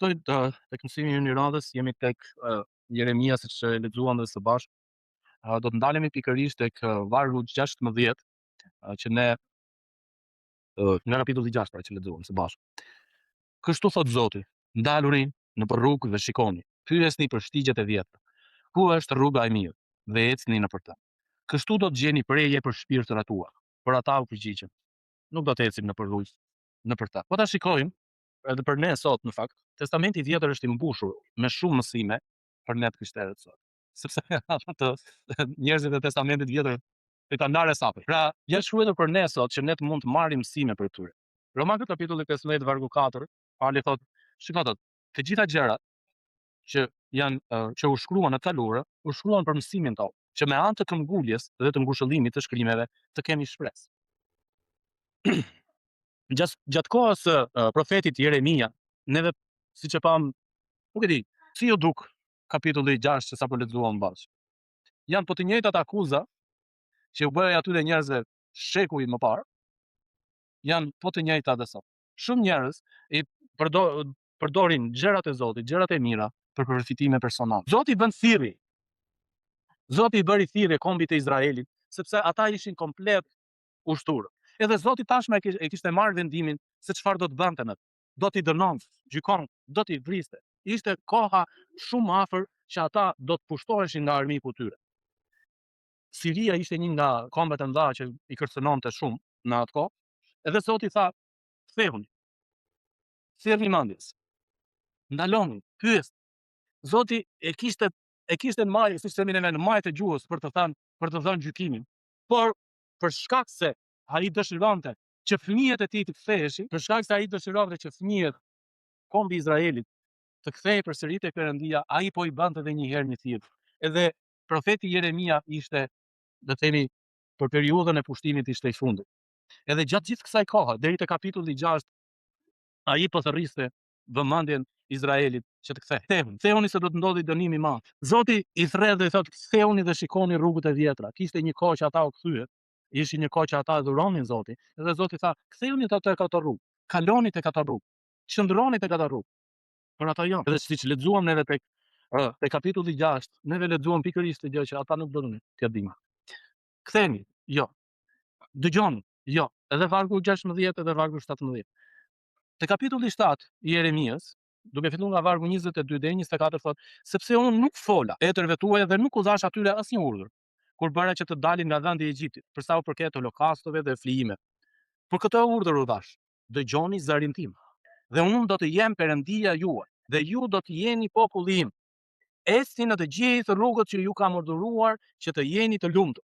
Tek mësimi i radhës jemi tek Jeremia, siç e lexuam edhe së bashku. Do të ndalemi pikërisht tek vargu 16, që ne nga kapitulli 6 pra që lexuam së bashku. Kështu thot Zoti: ndaluni nëpër rrugë dhe shikoni, pyesni për shtigjet e vjetra. Ku është rruga e mirë dhe ecni nëpër të. Kështu do të gjeni preje për shpirtrat tuaja. Por ata u përgjigjen: nuk do të ecim nëpër rrugë, nëpër të. Po ta shikojmë edhe për ne sot në fakt, Testamenti i Vjetër është i mbushur me shumë mësime për ne krishterët sot. Sepse ato njerëzit e Testamentit të Vjetër e kanë ndarë sapo. Pra, janë shkruar për ne sot që ne të mund të marrim mësime për tyre. Romakët kapitulli 15 vargu 4, Pali thotë, shikoj thotë, të gjitha gjërat që janë që u shkruan në kaluara, u shkruan për mësimin tonë, që me anë të këmbguljes dhe të ngushëllimit të shkrimeve të kemi shpresë. Gjatë kohës së profetit Jeremia, neve siç e pam, nuk e di, si ju duk kapitulli 6 që sapo lexuam bashkë. Janë po të njëjtat akuza që u bëjnë atyre njerëzve shekuj më parë, janë po të njëjta edhe sot. Shumë njerëz i përdorin gjërat e Zotit, gjërat e mira për përfitime personale. Zoti bën thirrje. Zoti i bëri thirrje kombit e Izraelit, sepse ata ishin komplet ushturë. Edhe Zoti tashmë e kishte marrë vendimin se çfarë do të bënte me të. Do t'i dënonte, gjykon, do t'i vriste. Ishte koha shumë afër që ata do të pushtoheshin nga armiku i tyre. Siria ishte një nga kombet e mëdha që i kërcënonte shumë në atë kohë. Edhe Zoti tha, kthehuni. Thirrni mendjes. Ndaloni, pyes. Zoti e kishte në majë, siç themi ne, në majët e gjuhës për të thënë gjykimin. Por për shkak se ai dëshironte që fëmijët e tij të ktheheshin, për shkak se ai dëshironte që fëmijët kombi i Izraelit të kthehej përsëri tek Perëndia, ai po i bënte edhe një herë një thirrje. Edhe profeti Jeremia ishte, do të themi, për periudhën e pushtimit ishte i fundit. Edhe gjatë gjithë kësaj kohe, deri te kapitulli 6, ai po thërriste vëmendjen Izraelit që të kthehej. Kthehuni se do të ndodhi dënimi i madh. Zoti i thret dhe i thotë, kthehuni dhe shikoni rrugët e vjetra. Kishte një kohë që ata u kthyen. Ishin një kohë që ata adhuronin Zotin. Edhe Zoti tha, kthehuni tek ato rrugë. Kaloni tek ato rrugë. Qëndroni tek ato rrugë. Por ata jo. Edhe siç lexuam neve tek kapitulli 6, neve lexuam pikërisht të gjë që ata nuk donin t'ia dinë. Ktheheni, jo. Dëgjoni, jo. Edhe vargu 16 edhe vargu 17. Te kapitulli 7 i Jeremias, duke filluar nga vargu 22 deri 24 thotë, sepse unë nuk fola etërve tuaja dhe nuk u dhash atyre asnjë urdhër, kur bëra që të dalin nga vendi i Egjiptit, për sa u përket holokastove dhe flijimeve. Por këtë urdhër u dhash: dëgjoni zërin tim, dhe unë do të jem Perëndia juaj, dhe ju do të jeni populli im. Ecni në të gjithë rrugët që ju kam urdhëruar që të jeni të lumtur.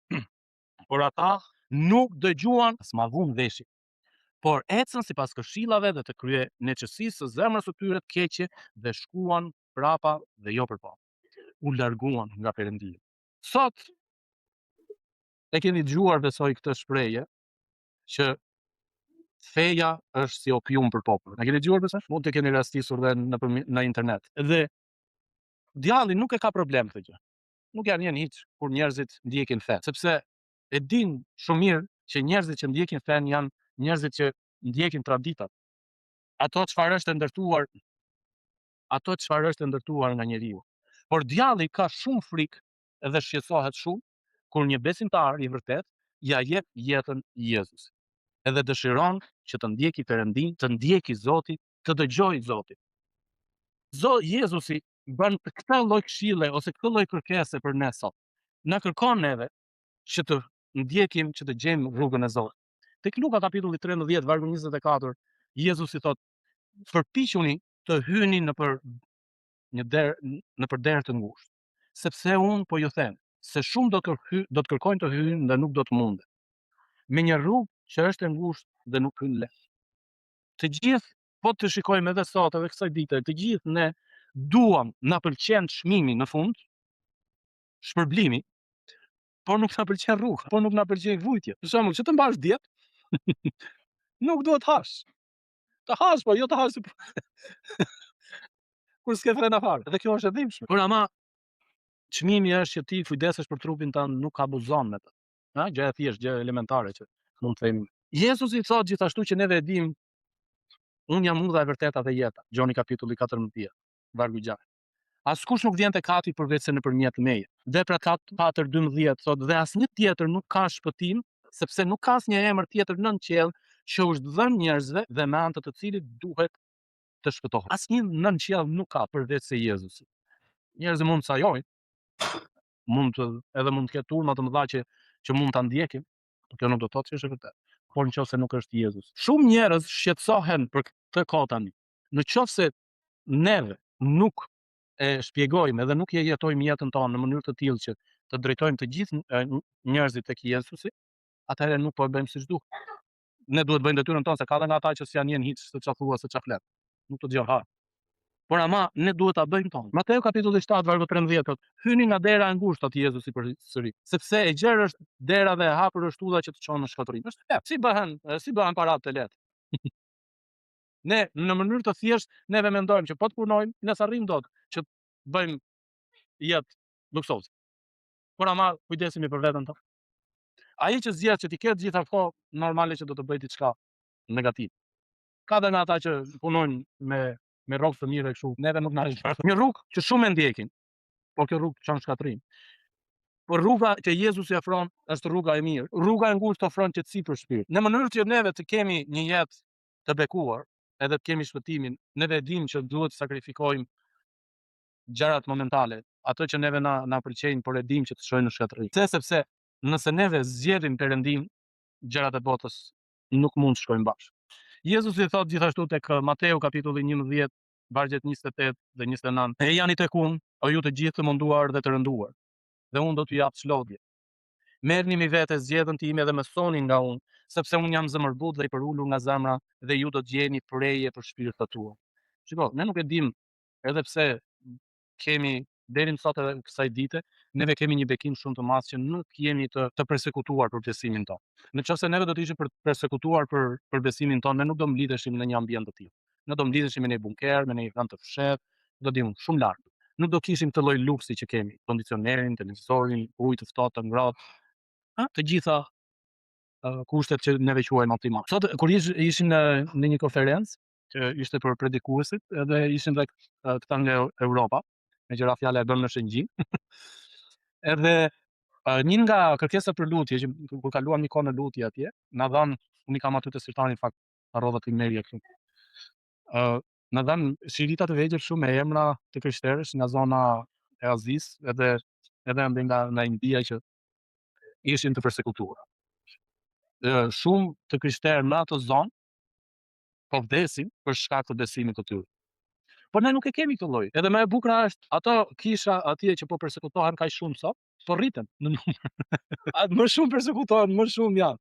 Por ata nuk dëgjuan as ma vun veshin. Por ecën sipas këshillave dhe të krye neqësisë së zemrës së tyre të keqe dhe shkuan prapa dhe jo përpara. U larguan nga Perëndia. Sot e keni dëgjuar besoj këtë shprehje që feja është si opium për popullin. E keni dëgjuar besoj? Mund të keni rastisur dhe në internet. Dhe djalli nuk e ka problem këtë gjë. Nuk janë hiç kur njerëzit ndjekin fen, sepse e din shumë mirë që njerëzit që ndjekin fen janë njerëzit që ndjekin traditat. Ato çfarë është e ndërtuar nga njeriu. Por djalli ka shumë frikë edhe shqetësohet shumë kur një besimtar i vërtet ja jep jetën Jezusit. Edhe dëshiron që të ndjeki Perëndin, të ndjeki Zotin, të dëgjojë Zotin. Jezusi bën këtë lloj këshille ose këtë lloj kërkese për ne sot. Na kërkon neve që të ndjekim, që të gjejmë rrugën e Zotit. Tek Luka kapitulli 13 vargu 24, Jezusi thotë, përpiquni të hyni nëpër derë të ngushtë, sepse unë po ju them se shumë do të kërkojnë të hyjnë dhe nuk do të munden. Me një rrugë që është e ngushtë dhe nuk hyn lehtë. Të gjithë, po të shikojmë edhe sot edhe kësaj dite, të gjithë ne duam, na pëlqen çmimi në fund, shpërblimi, por nuk na pëlqen rruga, por nuk na pëlqen vujtja. Për shembull, që të mbash dietë, nuk duhet hash. Të hash, po jo të hash kur s'ke frena fare. Dhe kjo është e dhimbshme. Por ama çmimi është që ti kujdesesh për trupin tënd, nuk abuzon me të. Ha, gjë e thjeshtë, gjë elementare që mund të themi. Jezusi thotë gjithashtu që neve e dim Unë jam urdha e vërteta dhe jeta. Gjoni kapitulli 14, vargu 6. Askush nuk vjen te kati përveç se nëpërmjet meje. Vepra 4:12 thotë dhe asnjë tjetër nuk ka shpëtim, sepse nuk ka asnjë emër tjetër nën qiell që është dhënë njerëzve dhe me anë të të cilit duhet të shpëtohet. Asnjë nën qiell nuk ka përveç se Jezusi. Njerëzit mund të sajojnë, edhe mund të ketë turma të mëdha që mund ta ndjekin, por kjo nuk do të thotë që është e vërtetë. Por nëse nuk është Jezus. Shumë njerëz shqetësohen për këtë kohë tani. Nëse neve nuk e shpjegojmë edhe nuk e jetojmë jetën tonë në mënyrë të tillë që të drejtojmë të gjithë njerëzit tek Jezusi, atëherë nuk po e bëjmë siç duhet. Ne duhet bëjmë detyrën tonë, se ka edhe nga ata që s'janë njën hiç se çfarë thua se çfarë flet. Nuk të dëgjon fare. Por ama ne duhet ta bëjmë tonë. Mateu kapitulli 7 vargu 13 thotë: hyni nga dera e ngushtë aty Jezusi përsëri, sepse e gjerë është dera dhe e hapur është udha që të çon në shkatërim. Është lehtë. Si bëhen paratë të lehtë. Ne në mënyrë të thjeshtë neve mendojmë që po të punojmë, ne s'arrijmë dot që bëjmë jetë luksoze. Por ama kujdesemi për veten tonë. Ai që zgjedh që ti ketë gjithë afko, normale që do të bëj diçka negative. Ka dhe nga ata që punojnë me rrogë të mira kështu, neve nuk na është. Një rrugë që shumë e ndjekin, por kjo rrugë çon shkatërim. Por rruga që Jezusi ofron është rruga e mirë. Rruga e ngushtë ofron qetësi për shpirt. Në mënyrë që neve të kemi një jetë të bekuar, edhe të kemi shpëtimin, neve dimë që duhet të sakrifikojmë gjërat momentale, ato që neve na pëlqejnë, por e dimë që të shkojnë në shkatërim. Sepse nëse neve zgjedhim Perëndim, gjërat e botës nuk mund të shkojnë bashkë. Jezusi thot gjithashtu tek Mateu kapitulli 11, vargjet 28 dhe 29: e jani tek unë, o ju të gjithë të munduar dhe të rënduar, dhe unë do t'ju jap çlodhje. Merrni mi vete zgjedhjen time dhe mësoni nga unë, sepse unë jam zemërbut dhe i përulur nga zemra, dhe ju do të gjeni preje për shpirtat tuaj. Shiko, ne nuk e dim, edhe pse kemi deri në sot edhe kësaj dite, neve kemi një bekim shumë të madh që nuk jemi të përsekutuar për besimin tonë. Nëse neve do të ishim përsekutuar për besimin tonë, ne nuk do mblidheshim në një ambient të tillë. Ne do mblidheshim në një bunker, në një vend të fshehtë, do dim shumë lart. Nuk do kishim të lloj luksi që kemi, kondicionerin, televizorin, ujë të ftohtë, të ngrohtë, të gjitha kushtet që neve quajmë optimal. Sot kur ishim në një konferencë që ishte për predikuesit, edhe ishin dhe këta nga Europa, me qira fjala e bëm në shëngjim. Edhe një nga kërkesat për lutje, që kur kaluam një kohë në lutje atje, na dhan, unë kam aty te sirtani, në fakt harrova të merrja këtu. Na dhan shirita të vegjël shumë me emra të krishterësh nga zona e Azisë, edhe ende nga India që ishin të përsekutuar. Shumë të krishterë në ato zonë po vdesin për shkak të besimit të tyre. Por ne nuk e kemi këtë lloj. Edhe më e bukur është ato kisha atje që po përsekutohen kaq shumë sot, po rriten në numër. Më shumë përsekutohen, më shumë janë.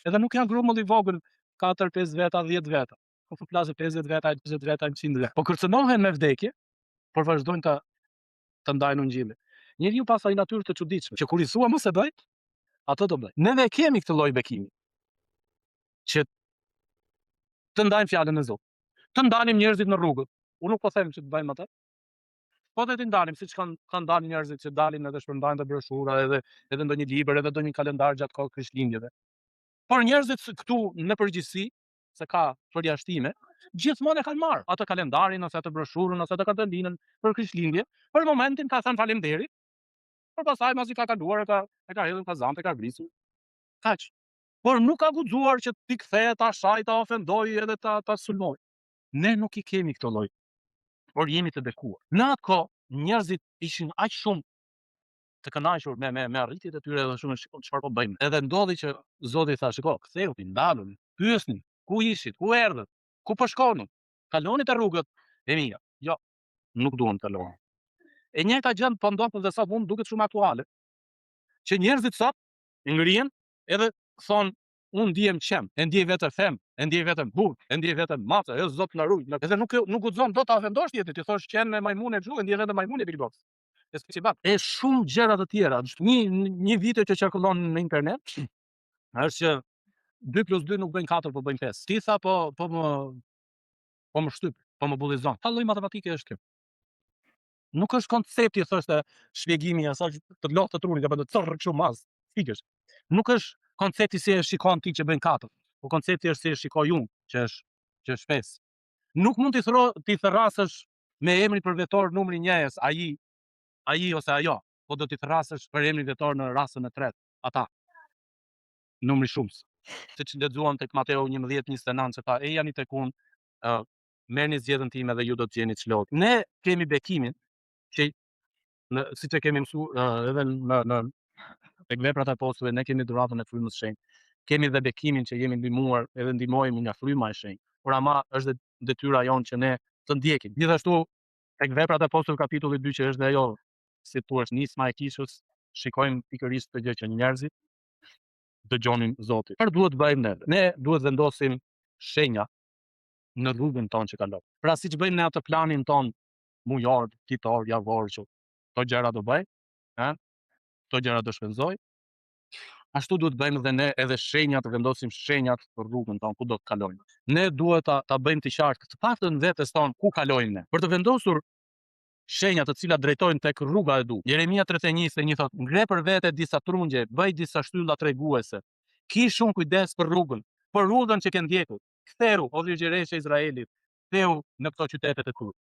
Edhe nuk janë grumull i vogël 4, 5 veta, 10 veta. Po flasë 50 veta, 20 veta, 100 veta. Po kërcënohen me vdekje, por vazhdojnë të ndajnë ungjillin. Njeriu pas ai natyrë të çuditshme, që kur i thua mos e bëj, ato do bëj. Neve kemi këtë lloj bekimi, që të ndajmë fjalën e Zotit, të ndalim njerëzit në rrugë. Unë nuk po them që të bëjmë atë, po të ndalim, siç kanë dalë njerëzit që dalin edhe shpërndajnë të broshura, edhe ndonjë libër, edhe ndonjë kalendar gjatë kohë Krishtlindjeve. Por njerëzit këtu në përgjithësi, se ka përjashtime, gjithmonë e kanë marrë atë kalendarin ose atë broshurën ose atë kalendarinën për Krishtlindje, për momentin ka thënë faleminderit, por pastaj masi ka kaluar e ka hedhur kazan, e ka vrisur. Kaq. Por nuk ka guxuar që ti kthehet asaj, ta ofendoj edhe ta sulmoj. Ne nuk i kemi këtë lloj, por jemi të bekuar. Në atë kohë njerëzit ishin aq shumë të kënaqur me arritjet e tyre, edhe shumë çfarë po bëjmë. Edhe ndodhi që Zoti tha, shiko, ktheu, ndaluni, pyesni, ku ishit, ku erdhët, ku po shkoni? Kaloni te rrugët e mia. Jo, nuk duam të kalojmë. E njëjta gjë po ndodh edhe sot, mund duket shumë aktuale. Që njerëzit sot ngrihen edhe thon, unë ndihem qem, e ndjej vetë them, e ndjej vetëm burr, e ndjej vetëm mace, e Zot na ruaj. Edhe nuk guxon dot ta vendosh jetën, ti thosh qen me majmune xhu, e ndjej vetëm majmune Big Box. E shumë gjëra të tjera. Një video që qarkullon në internet është që 2+2 nuk bëjnë 4, po bëjnë 5. Ti tha po më shtyp, po më bullizon. Ta lloj matematike është kjo. Nuk është koncepti, thoshte, shpjegimi i asaj të lodhë të trunit, apo të corr kështu mas, fikesh. Nuk është koncepti si e shikon ti që bëjnë 4, po koncepti është si e shikoj unë që është 5. Nuk mund t'i therrasësh me emrin përvetor numri 1-s, ai ose ajo, po do t'i therrasësh për emrin vetor në rastën e tretë, ata. Numri shumës. Siç lexuam tek Mateu 11:29 që tha, e jani tek unë, merrni zgjedhjen time dhe ju do të gjeni çlok. Ne kemi bekimin që siç e kemi mësuar edhe në tek veprat e apostujve, ne kemi dhuratën e frymës së shenjtë. Kemi dhe bekimin që jemi ndihmuar edhe ndihmohemi nga fryma e shenjtë. Por ama është detyra jonë që ne të ndjekim. Gjithashtu tek veprat e apostujve kapitulli 2 që është dhe ajo, si thua, nisma e kishës, shikojmë pikërisht këtë gjë që njerëzit dëgjonin Zotin. Çfarë duhet bëjmë ne? Ne duhet vendosim shenja në rrugën tonë që kalojmë. Pra siç bëjmë ne atë planin ton mujor, ditor, javor, që këto gjëra do bëj, këto gjëra do shpenzoj, ashtu duhet bëjmë dhe ne edhe shenjat, vendosim shenjat për rrugën tonë ku do të kalojmë. Ne duhet ta bëjmë të qartë të paktën vetes tonë ku kalojmë ne. Për të vendosur shenjat të cilat drejtojnë tek rruga e duhur. Jeremia 31:1 thotë, ngre për vete disa trungje, bëj disa shtylla treguese. Ki shumë kujdes për rrugën, për rrugën që ke ndjekur. Ktheu, o virgjëresë e Izraelit, ktheu në këto qytetet e tu.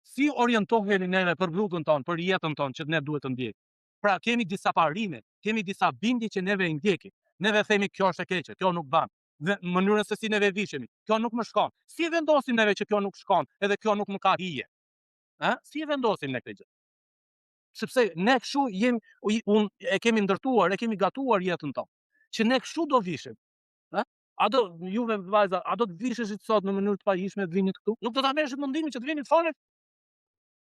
Si orientohemi neve për rrugën tonë, për jetën tonë që ne duhet të ndjekim? Pra kemi disa parime, kemi disa bindje që neve i ndjekim. Neve themi kjo është e keqe, kjo nuk ban. Dhe mënyrën se si neve vishemi, kjo nuk më shkon. Si vendosim neve që kjo nuk shkon, edhe kjo nuk më ka hije? Si vendosim ne këtë gjë? Sepse ne kështu e kemi ndërtuar, e kemi gatuar jetën tonë, që ne kështu do vishim. A do juve vajza, a do të visheshit sot në mënyrë të pahishme të vinit këtu? Nuk do ta merreshit mendimin që të vinit fare?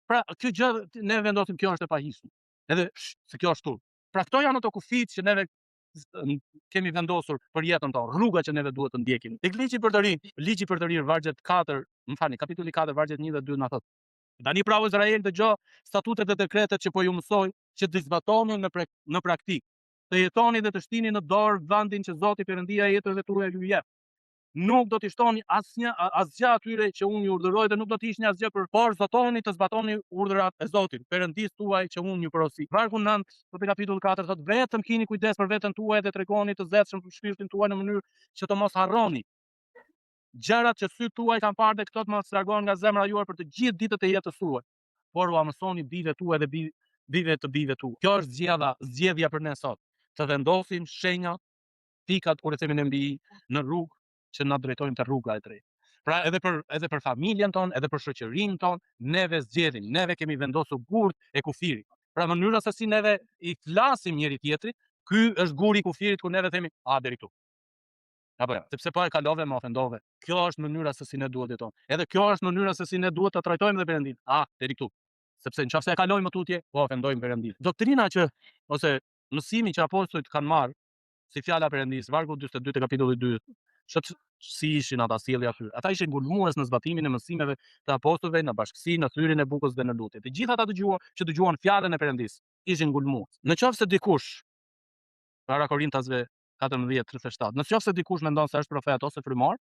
Pra kjo gjë ne vendosim kjo është e pahishme. Edhe se kjo është turp. Pra këto janë ato kufit që neve kemi vendosur për jetën tonë, rruga që neve duhet të ndjekim. Tek ligji për të rinj vargjet 4, kapitulli 4 vargjet 1 dhe 2 na thotë: Tani pra o Izrael, dëgjoj statutet dhe dekretet që po ju mësoj, që të zbatoni në praktikë, të jetoni dhe të shtini në dorë vendin që Zoti Perëndia e jetëve tuaja ju jep. Nuk do t'i shtoni asgjë atyre që unë ju urdhëroj dhe nuk do t'i ishni asgjë për, por zotoni të zbatoni urdhrat e Zotit, Perëndisë tuaj që unë ju porosi. Vargu 9 për kapitull 4 thotë: vetëm keni kujdes për veten tuaj dhe tregoni të zëtshëm për shpirtin tuaj në mënyrë që të mos harroni gjërat që syt tuaj kanë parë dhe këto të mos largohen nga zemra juaj për të gjithë ditët e jetës tuaj. Por u mësoni bijve tuaj dhe bijve të bijve tuaj. Kjo është zgjedhja për ne sot. Të vendosim shenjat, pikat kur e themi ne mbi në rrugë që na drejtojnë te rruga e drejtë. Pra edhe për familjen tonë, edhe për shoqërinë tonë, neve zgjedhim, neve kemi vendosur gurt e kufirit. Pra mënyra se si neve i flasim njëri tjetrit, ky është guri i kufirit ku neve themi, deri këtu. Apo ja, sepse po e kalove, më ofendove. Kjo është mënyra se si ne duhet jetojmë. Edhe kjo është mënyra se si ne duhet ta trajtojmë dhe Perëndin. Deri këtu. Sepse nëse e kalojmë tutje, po ofendojmë Perëndin. Doktrina ose mësimi që apostujt kanë marrë si fjala e Perëndis, vargu 42 te kapitulli 2, si ishin ata sjellja aty. Ata ishin ngulmues në zbatimin e mësimeve të apostujve, në bashkësi, në thyrjen e bukës dhe në lutje. Të gjithë ata që dëgjuan fjalën e Perëndis ishin ngulmues. Nëse dikush para Korintasve 14:37. Nëse dikush mendon se është profet ose frymor,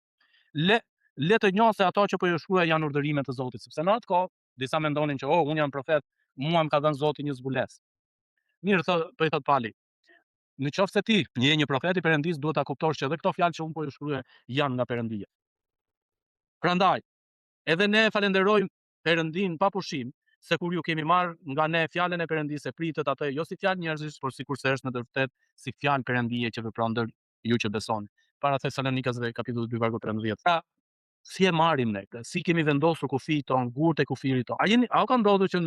le të njohë se ato që po ju shkruaj janë urdhërime të Zotit, sepse në atë kohë disa mendonin që unë jam profet, mua më ka dhënë Zoti një zbulesë. Mirë, po i thot Pali, nëse ti je një profet i Perëndis, duhet ta kuptosh që edhe këto fjalë që unë po ju shkruaj janë nga Perëndia. Prandaj, edhe ne falenderojmë Perëndin pa pushim, se kur ju kemi marrë nga ne fjalën e Perëndisë, pritet atë jo si fjalë njerëzish, por sikurse është në të vërtetë si fjalë Perëndie që vepron ndër ju që besoni. Para Thesalonikasve kapitulli 2 vargu 13. Pra, si e marrim ne këtë? Si kemi vendosur kufijt ton, gurt e kufirit ton? A ka ndodhur që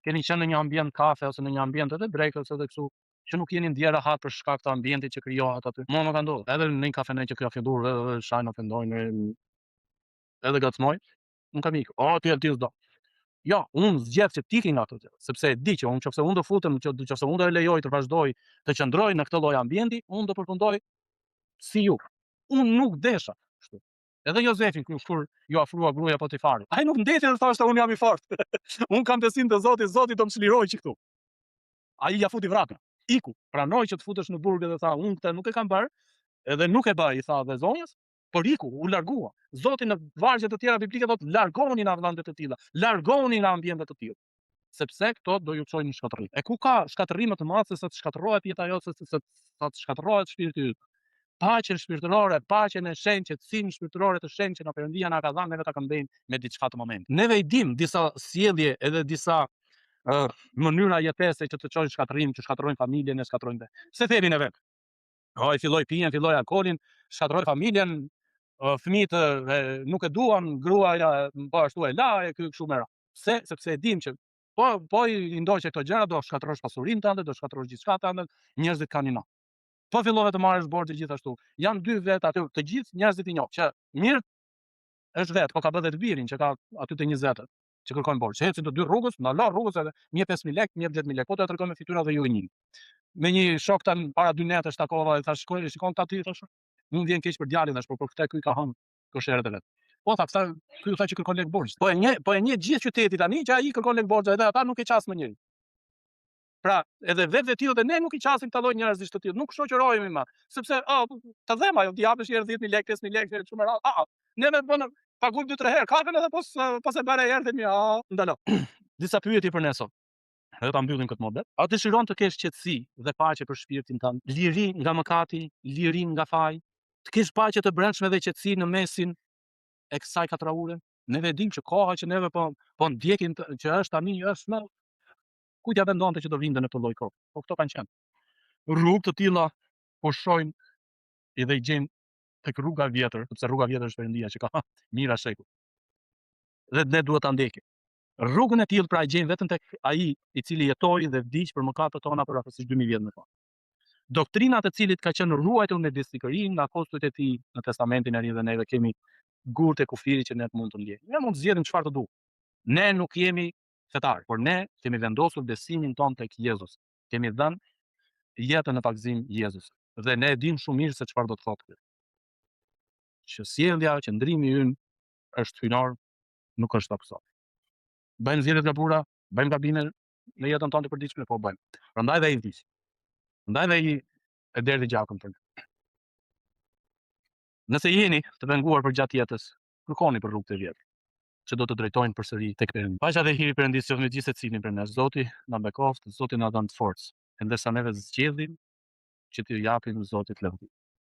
keni qenë në një ambient kafe ose në një ambient edhe drekës ose kështu, që nuk jeni ndjer rahat për shkak të ambientit që krijohet aty? Mua më ka ndodhur. Edhe në një kafene që ka filluar edhe shajnë ofendojnë, edhe gacmoj, nuk kam ikë. Ti s'do. Jo, unë zgjedh që të ikë nga ato gjëra, sepse e di që nëse unë do futem, nëse unë do e lejoj të vazhdoj të qëndroj në këtë lloj ambienti, unë do përfundoj si ju. Unë nuk desha kështu. Edhe Jozefin kur ju afrua gruaja Potifarit, ai nuk ndeti dhe thashte unë jam i fortë. Unë kam besim te Zoti, Zoti do më çliroj këtu. Ai ja futi vrakën. Iku, pranoi që të futesh në burg dhe tha, unë këtë nuk e kam bërë, edhe nuk e bëj, i tha dhe zonjës, por iku, u largua. Zoti në vargje të tjera biblike thotë largoni nga vende të tilla, largoni nga ambiente të tilla, sepse këto do ju çojnë në shkatërrim. E ku ka shkatërrim më të madh se sa të shkatërrohet jeta jote, se sa të shkatërrohet shpirti yt? paqen shpirtërore, paqen e shenjtë, qetësinë shpirtërore të shenjtë që na Perëndia na ka dhënë, neve ta këmbejmë me diçka të momentit. Neve i dim disa sjellje edhe disa mënyra jetese që të çojnë shkatërrim, që shkatërrojnë familjen, e shkatërrojnë. Se themi ne vet. I filloi pijen, filloi alkolin, shkatërroi familjen, fëmijët nuk e duan, gruaja po ashtu e la e kështu me radhë. Sepse e dim që po i ndoqe këto gjëra, do shkatërrosh pasurinë tënde, do shkatërrosh gjithçka tënde, njerëzit kanë ino. Po fillove të marrësh borxhe gjithashtu. Janë dy vet aty, të gjithë njerëzit i njoh, që mirë është vet, po ka bërë të birin që ka aty të 20 që kërkojnë borxh. Ecin të dy rrugës, na la rrugës edhe më jep 5000 lekë, më jep 10000 lekë. Po të tregoj me fytyrë dhe ju i njih. Me një shok tan para 2 netësh takova dhe thash shikon ta ty thash. Nuk vjen keq për djalin thash, por për këtë ky ka hënë kosheret e vet. Po tha, ky u tha që kërkon lekë borxh. Po e një gjithë qyteti tani që ai kërkon lekë borxh edhe ata nuk e qas më njëri. Pra, edhe vetë tillë dhe ne nuk i qasim këta lloj njerëzish të tillë, nuk shoqërohemi më, sepse ta dhem ajo, ti japësh herë 10000 lekë, 5000 lekë, kështu me radhë. Ne bën paguajmë 2-3 herë kafen edhe pas e bëre herë themi, ndalo. Disa pyetje për ne sot. Edhe ta mbyllim këtë model. A dëshiron të kesh qetësi dhe paqe për shpirtin tënd, liri nga mëkati, liri nga faji, të kesh paqe të brendshme dhe qetësi në mesin e kësaj katraure? Neve dim që koha që neve po ndjekim që është tani është më kujt ja vendonte që do vinte në këtë lloj kohë. Po këto kanë qenë. Rrugë të tilla po shohim edhe i gjejmë tek rruga e vjetër, sepse rruga e vjetër është Perëndia që ka mira shekuj. Dhe ne duhet ta ndjekim. Rrugën e tillë pra e gjejmë vetëm tek ai i cili jetoi dhe vdiq për mëkatet tona për afërsisht 2000 vjet më parë. Doktrina të cilit ka qenë ruajtur në distikërinë nga apostujt e tij në Testamentin e Ri dhe neve kemi gurë të kufirit që ne mund të ndjejmë. Ne mund të zgjedhim çfarë të duam. Ne nuk jemi fetar, por ne kemi vendosur besimin ton tek Jezusi. Kemi dhënë jetën në pagëzim Jezusit. Dhe ne e dim shumë mirë se çfarë do të thotë kjo. Që sjellja, qëndrimi ynë është hynor, nuk është aksoj. Bëjmë zgjedhje të gabura, bëjmë gabime në jetën tonë të përditshme, po bëjmë. Prandaj dhe ai vdiq. Prandaj dhe ai e derdhi gjakun për ne. Nëse jeni të penguar për gjatë jetës, kërkoni për rrugë të vjetra që do të drejtojnë përsëri tek Perëndia. Paqja dhe hiri i Perëndisë qoftë me gjithë secilin për ne. Zoti na bekoft, Zoti na dhan forcë. Ndërsa neve zgjedhim që t'i japim Zotit lehti.